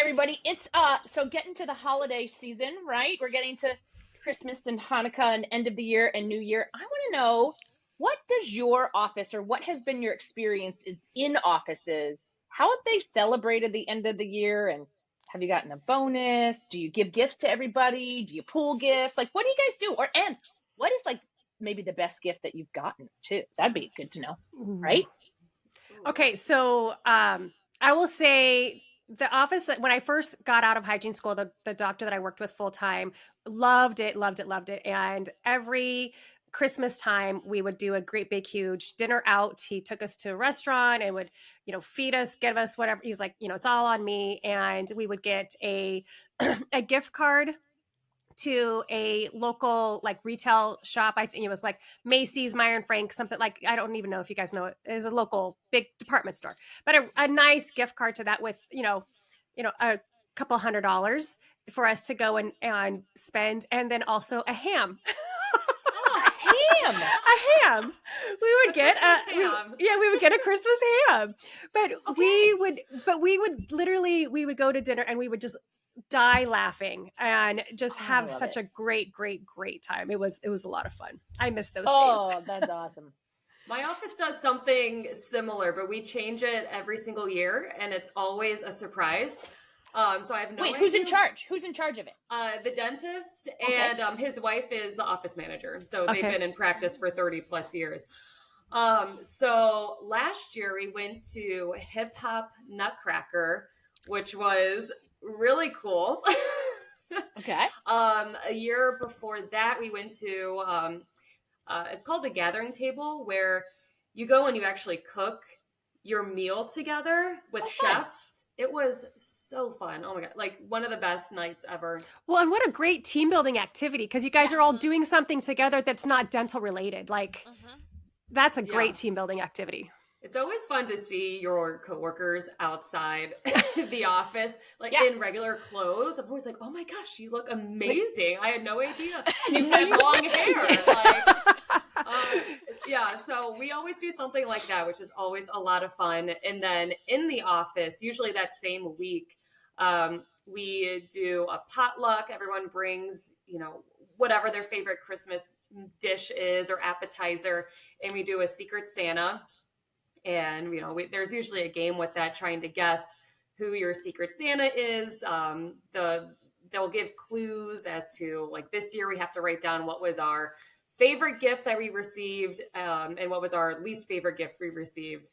everybody. It's so getting to the holiday season, right? We're getting to Christmas and Hanukkah and end of the year and New Year. I want to know, what does your office, or what has been your experience in offices? How have they celebrated the end of the year, and have you gotten a bonus? Do you give gifts to everybody? Do you pool gifts? Like, what do you guys do? And what is like maybe the best gift that you've gotten too? That'd be good to know, Ooh. right? Okay, so I will say the office that when I first got out of hygiene school, the doctor that I worked with full time loved it, loved it, loved it. And every Christmas time, we would do a great big huge dinner out. He took us to a restaurant and would, feed us, give us whatever. He was like, it's all on me. And we would get a a gift card to a local like retail shop. I think it was like Macy's, Meyer and Frank, something like, I don't even know if you guys know it. It was a local big department store, but a nice gift card to that with, a couple $100 for us to go and spend. And then also a ham. Ham. A ham. We would get we would get a Christmas ham. But we would literally, we would go to dinner and we would just die laughing and just have such a great time. It was a lot of fun. I miss those days. Oh, that's awesome. My office does something similar, but we change it every single year, and it's always a surprise. So I have no idea. Who's in charge? Who's in charge of it? The dentist, and his wife is the office manager. So they've been in practice for 30 plus years. So last year we went to Hip Hop Nutcracker, which was really cool. Okay. A year before that, we went to, it's called the Gathering Table, where you go and you actually cook your meal together with chefs. It was so fun. Oh my God. Like one of the best nights ever. Well, and what a great team building activity, because you guys are all doing something together that's not dental related. Like that's a great team building activity. It's always fun to see your coworkers outside the office, like in regular clothes. I'm always like, oh my gosh, you look amazing. I had no idea you had long hair. So we always do something like that, which is always a lot of fun. And then in the office, usually that same week, we do a potluck. Everyone brings, whatever their favorite Christmas dish is or appetizer, and we do a Secret Santa. And, there's usually a game with that, trying to guess who your Secret Santa is. They'll give clues as to, like, this year we have to write down what was our favorite gift that we received and what was our least favorite gift we received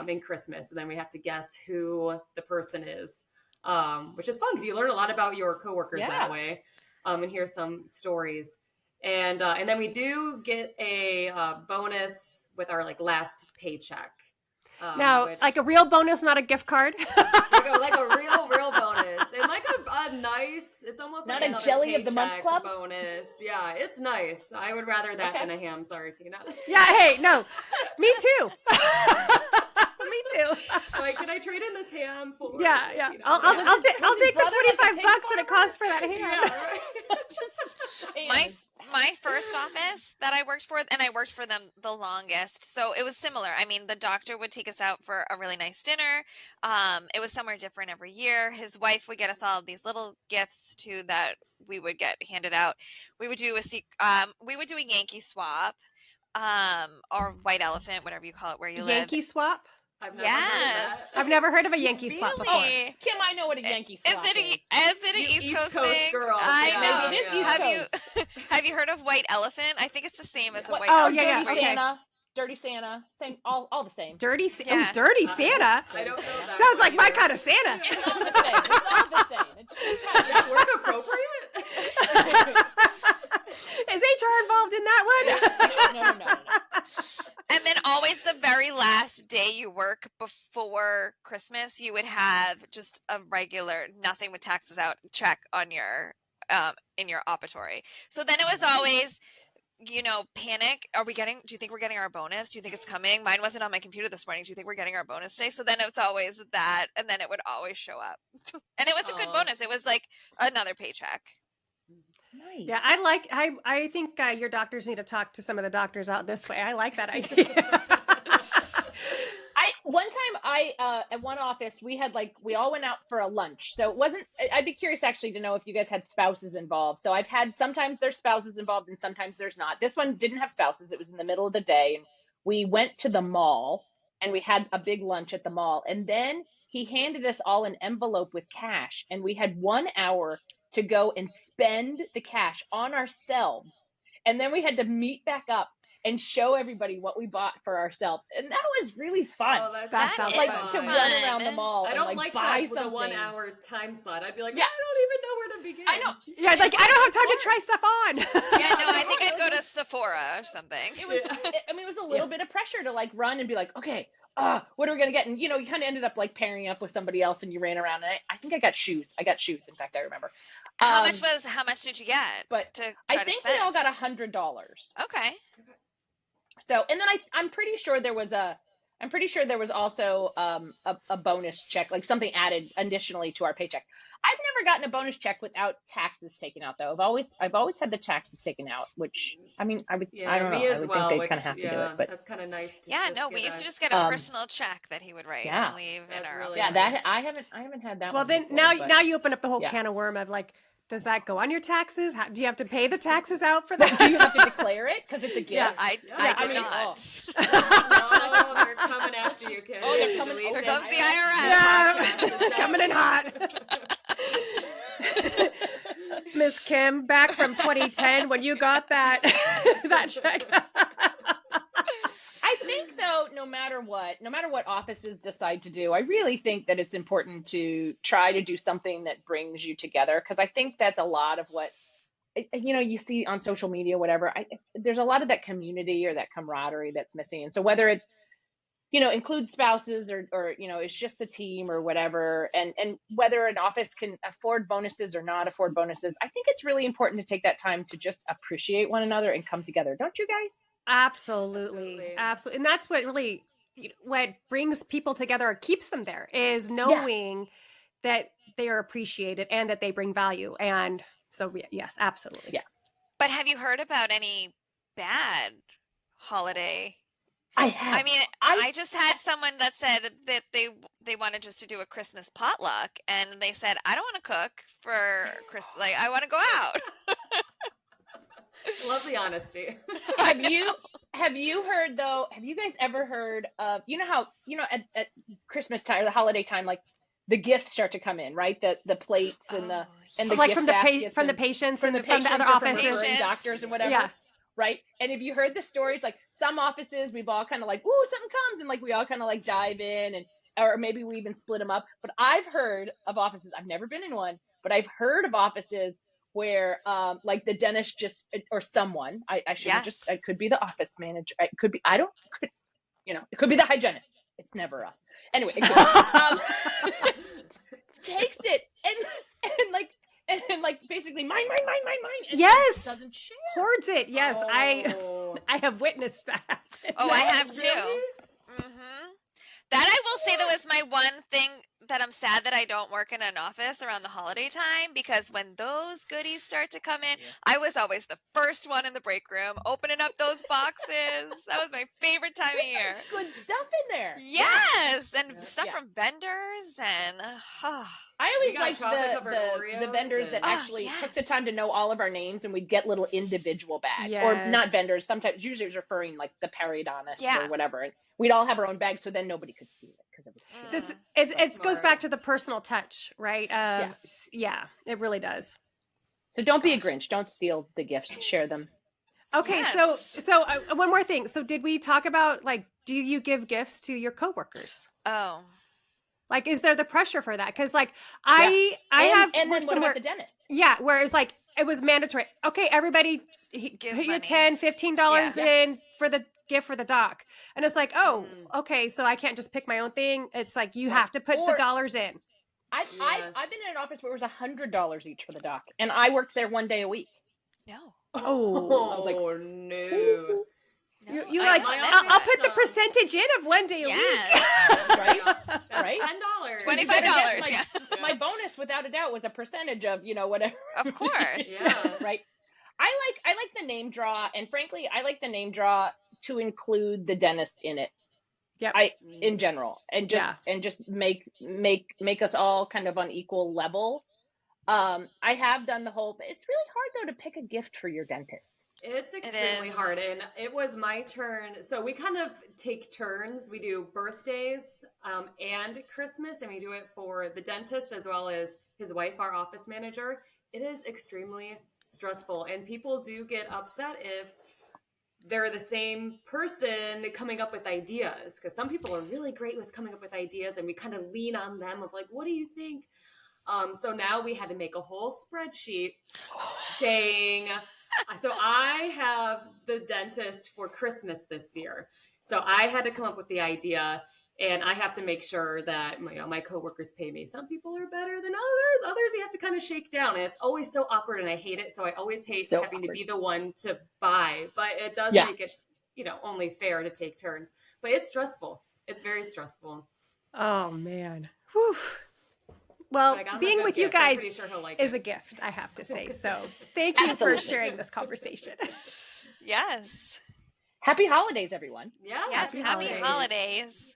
in Christmas. And then we have to guess who the person is, which is fun because you learn a lot about your coworkers that way and hear some stories. And then we do get a bonus with our like last paycheck. Now, like a real bonus, not a gift card. like a real bonus, and like a nice. It's almost not like a jelly of the month club bonus. Yeah, it's nice. I would rather that than a ham. Sorry, Tina. Yeah. Hey, no, me too. Me too. Like, can I trade in this ham for? Yeah. I'll take the $25 that it costs for that ham. Yeah, right. My first office that I worked for, and I worked for them the longest, so it was similar. I mean, the doctor would take us out for a really nice dinner. It was somewhere different every year. His wife would get us all of these little gifts too that we would get handed out. We would do a Yankee swap, or white elephant, whatever you call it, where you live. Yankee swap. I've never heard of a Yankee swap before. Kim, I know what a Yankee swap is. Is it an East Coast thing? Girl. I know. It is East Coast. Have you heard of white elephant? I think it's the same as a white Oh, elephant. Dirty Santa. Dirty Santa. Same, all the same. Dirty Santa. I don't know that. Sounds like my kind of Santa. It's all the same. Is that work appropriate? Is HR involved in that one? No. And then always the very last day you work before Christmas, you would have just a regular, nothing with taxes out check on your in your operatory. So then it was always, panic. Do you think we're getting our bonus? Do you think it's coming? Mine wasn't on my computer this morning. Do you think we're getting our bonus today? So then it's always that, and then it would always show up. And it was a good bonus. It was like another paycheck. Nice. Yeah, I think your doctors need to talk to some of the doctors out this way. I like that idea. One time at one office, we all went out for a lunch. So it wasn't, I'd be curious actually to know if you guys had spouses involved. So I've had, sometimes there's spouses involved and sometimes there's not. This one didn't have spouses. It was in the middle of the day, and we went to the mall and we had a big lunch at the mall. And then he handed us all an envelope with cash, and we had 1 hour to go and spend the cash on ourselves. And then we had to meet back up and show everybody what we bought for ourselves. And that was really fun. Oh, That that's sounds like fun. to run around the mall I and don't like like buy that with a something. 1 hour time slot. I'd be like, Yeah. I don't even know where to begin. I know. Yeah, like I don't have time to try stuff on. Yeah, no, I think I'd go to Sephora or something. It was, I mean, it was a little bit of pressure to like run and be like, okay, what are we gonna get? And you know, you kind of ended up like pairing up with somebody else, and you ran around. And I think I got shoes. In fact, I remember. How much did you get? But to I try to think we spend? all got $100. Okay. So, and then I'm pretty sure there was also a bonus check, like something added additionally to our paycheck. I've never gotten a bonus check without taxes taken out, though. I've always had the taxes taken out, which I mean, I don't know. Me as I would well, think they'd which, kind of have to do it, but that's kind of nice. To Yeah, just no, get we used to a- just get a personal check that he would write yeah. and leave in That's our really yeah, nice. that I haven't had that. Well, one then before, now you open up the whole yeah. can of worm of like, does that go on your taxes? Do you have to pay the taxes out for that? do you have to declare it because it's a gift? Yeah, I I did mean, not. No, they're coming after you, kid. Oh, they're coming- Delete Here this comes the podcast. Yeah, coming in hot. Miss Kim, back from 2010 when you got that that check. I think though, no matter what offices decide to do, I really think that it's important to try to do something that brings you together, because I think that's a lot of what you see on social media, whatever. There's a lot of that community or that camaraderie that's missing. And so whether it's includes spouses or it's just the team or whatever, and whether an office can afford bonuses or not afford bonuses, I think it's really important to take that time to just appreciate one another and come together. Don't you guys? Absolutely. And that's what really what brings people together or keeps them there is knowing that they are appreciated and that they bring value. And so yes, absolutely. Yeah. But have you heard about any bad holiday? I have. I mean, I just had someone that said that they wanted just to do a Christmas potluck, and they said, I don't want to cook for Christmas. Like, I want to go out. Love the honesty. Have you heard though? Have you guys ever heard of how at Christmas time or the holiday time, like the gifts start to come in, right? The plates and the Like gift from the baskets from the and patients from and the from patients the other or from offices. referring doctors and whatever. Yeah. Right. And have you heard the stories? Like some offices, we've all kind of like, ooh, something comes, and like we all kind of like dive in, and or maybe we even split them up. But I've heard of offices. I've never been in one, but I've heard of offices where like the dentist just or someone I should have just it could be the office manager, it could be it could be the hygienist. It's never us anyway. It could, takes it and like basically mine and Yes, doesn't share. hoards it. Yes, Oh. I have witnessed that. Oh, I have too. Really? Mm-hmm. That I will say that was my one thing that I'm sad that I don't work in an office around the holiday time, because when those goodies start to come in, I was always the first one in the break room opening up those boxes. That was my favorite time of year. Good stuff in there. Yes, and stuff Yeah. from vendors and I always We got liked chocolate-covered the Oreos vendors that and- actually Oh, took the yes. time to know all of our names, and we'd get little individual bags, or not Yes. vendors. Sometimes, usually, it was referring like the periodontist Yeah. or whatever. And we'd all have our own bag, so then nobody could steal it because it was. Mm. This That's it goes smart. back to the personal touch, right? Yeah, it really does. So don't be a Grinch. Don't steal the gifts. Share them. Okay, Yes. so one more thing. So did we talk about like, do you give gifts to your coworkers? oh. Like, is there the pressure for that? Because like I have and then worked what somewhere. about the dentist? Yeah, whereas like it was mandatory. Okay, everybody Give put your money. $10, $15 Yeah. in for the gift for the doc. And it's like, oh, okay, so I can't just pick my own thing. It's like you have to put the Or- dollars in. I've been in an office where it was $100 each for the doc, and I worked there one day a week. No. Oh, I was like, Oh, no. No, you I like, want I'll that. put the percentage in of one day a week. Yes. Right? That's Right? $10. $25. Like, Yeah. My bonus, without a doubt, was a percentage of whatever. Of course. Yeah. Right. I like the name draw, and frankly, I like the name draw to include the dentist in it. Yep. in general, and just make us all kind of on equal level. I have done the whole, but it's really hard though to pick a gift for your dentist. It's extremely is. hard. And it was my turn. So we kind of take turns. We do birthdays and Christmas, and we do it for the dentist as well as his wife, our office manager. It is extremely stressful. And people do get upset if they're the same person coming up with ideas, because some people are really great with coming up with ideas, and we kind of lean on them of like, what do you think? So now we had to make a whole spreadsheet saying, so I have the dentist for Christmas this year. So I had to come up with the idea, and I have to make sure that my coworkers pay me. Some people are better than others. Others you have to kind of shake down, and it's always so awkward, and I hate it. So I always hate having to be the one to buy, but it does make it, only fair to take turns. But it's stressful. It's very stressful. Oh man. Whew. Well, being with you guys is a gift, I have to say. So thank you for sharing this conversation. Yes. Happy holidays, everyone. Yeah. Yes. Happy holidays.